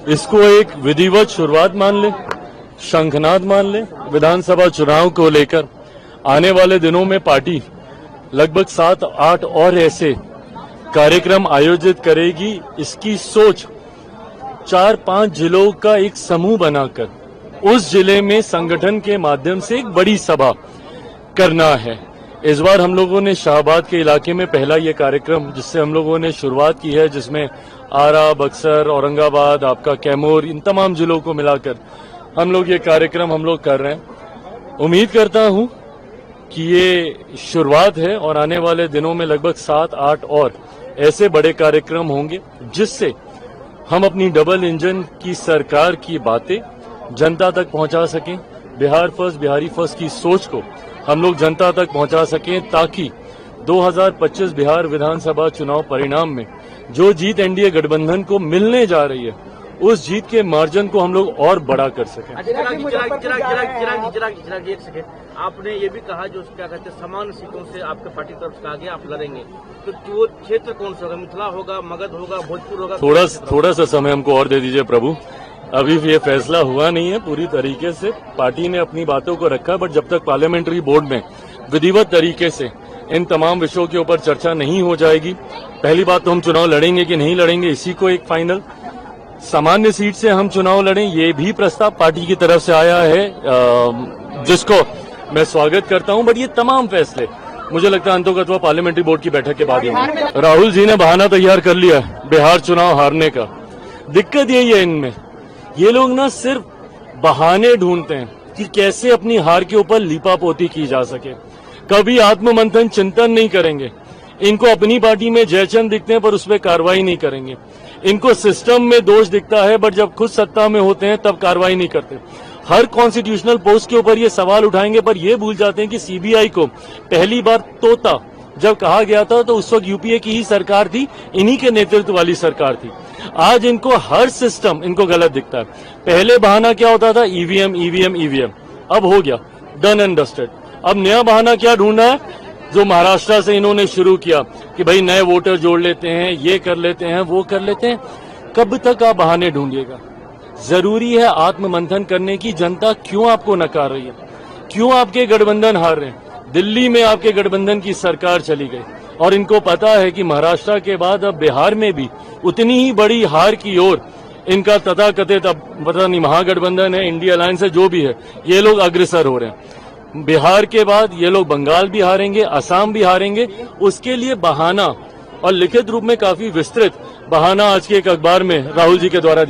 इसको एक विधिवत शुरुआत मान ले, शंखनाद मान ले। विधानसभा चुनाव को लेकर आने वाले दिनों में पार्टी लगभग 7-8 और ऐसे कार्यक्रम आयोजित करेगी। इसकी सोच 4-5 जिलों का एक समूह बनाकर उस जिले में संगठन के माध्यम से एक बड़ी सभा करना है। इस बार हम लोगों ने शाहबाद के इलाके में पहला ये कार्यक्रम जिससे हम लोगों ने शुरुआत की है, जिसमें आरा, बक्सर, औरंगाबाद, आपका कैमूर, इन तमाम जिलों को मिलाकर हम लोग ये कार्यक्रम कर रहे हैं। उम्मीद करता हूं कि ये शुरुआत है और आने वाले दिनों में लगभग 7-8 और ऐसे बड़े कार्यक्रम होंगे जिससे हम अपनी डबल इंजन की सरकार की बातें जनता तक पहुंचा सकें। बिहार फर्स्ट, बिहारी फर्स्ट की सोच को हम लोग जनता तक पहुंचा सकें, ताकि 2025 बिहार विधानसभा चुनाव परिणाम में जो जीत एनडीए गठबंधन को मिलने जा रही है, उस जीत के मार्जिन को हम लोग और बड़ा कर सकें। आपने ये भी कहा जो क्या कहते हैं समान सीटों से आपके पार्टी तरफ से कहा गया आप लड़ेंगे, तो वो क्षेत्र कौन सा होगा? मिथिला होगा, मगध होगा, भोजपुर होगा? थोड़ा सा समय हमको और दे दीजिए प्रभु। अभी ये फैसला हुआ नहीं है पूरी तरीके से। पार्टी ने अपनी बातों को रखा, बट जब तक पार्लियामेंट्री बोर्ड में विधिवत तरीके से इन तमाम विषयों के ऊपर चर्चा नहीं हो जाएगी, पहली बात तो हम चुनाव लड़ेंगे कि नहीं लड़ेंगे इसी को एक फाइनल, सामान्य सीट से हम चुनाव लड़ें, ये भी प्रस्ताव पार्टी की तरफ से आया है, जिसको मैं स्वागत करता हूं। बट ये तमाम फैसले मुझे लगता है अंतोगत्वा पार्लियामेंट्री बोर्ड की बैठक के बाद ही होंगे। राहुल जी ने बहाना तैयार कर लिया बिहार चुनाव हारने का। दिक्कत यही है इनमें, ये लोग ना सिर्फ बहाने ढूंढते हैं कि कैसे अपनी हार के ऊपर लीपापोती की जा सके, कभी आत्ममंथन चिंतन नहीं करेंगे। इनको अपनी पार्टी में जयचंद दिखते हैं पर उस पर कार्रवाई नहीं करेंगे। इनको सिस्टम में दोष दिखता है, बट जब खुद सत्ता में होते हैं तब कार्रवाई नहीं करते। हर कॉन्स्टिट्यूशनल पोस्ट के ऊपर ये सवाल उठाएंगे, पर ये भूल जाते हैं कि सीबीआई को पहली बार तोता जब कहा गया था तो उस वक्त यूपीए की ही सरकार थी, इन्हीं के नेतृत्व वाली सरकार थी। आज इनको हर सिस्टम इनको गलत दिखता है। पहले बहाना क्या होता था? ईवीएम ईवीएम ईवीएम, अब हो गया डन एंड डस्टेड। अब नया बहाना क्या ढूंढना है, जो महाराष्ट्र से इन्होंने शुरू किया कि भाई नए वोटर जोड़ लेते हैं, ये कर लेते हैं, वो कर लेते हैं। कब तक आप बहाने ढूंढिएगा? जरूरी है आत्ममंथन करने की। जनता क्यों आपको नकार रही है? क्यों आपके गठबंधन हार रहे हैं? दिल्ली में आपके गठबंधन की सरकार चली गई और इनको पता है कि महाराष्ट्र के बाद अब बिहार में भी उतनी ही बड़ी हार की ओर इनका तथाकथित, अब पता नहीं महागठबंधन है, इंडिया अलायंस है, जो भी है, ये लोग अग्रसर हो रहे हैं। बिहार के बाद ये लोग बंगाल भी हारेंगे, असम भी हारेंगे। उसके लिए बहाना और लिखित रूप में काफी विस्तृत बहाना आज के एक अखबार में राहुल जी के द्वारा दिया।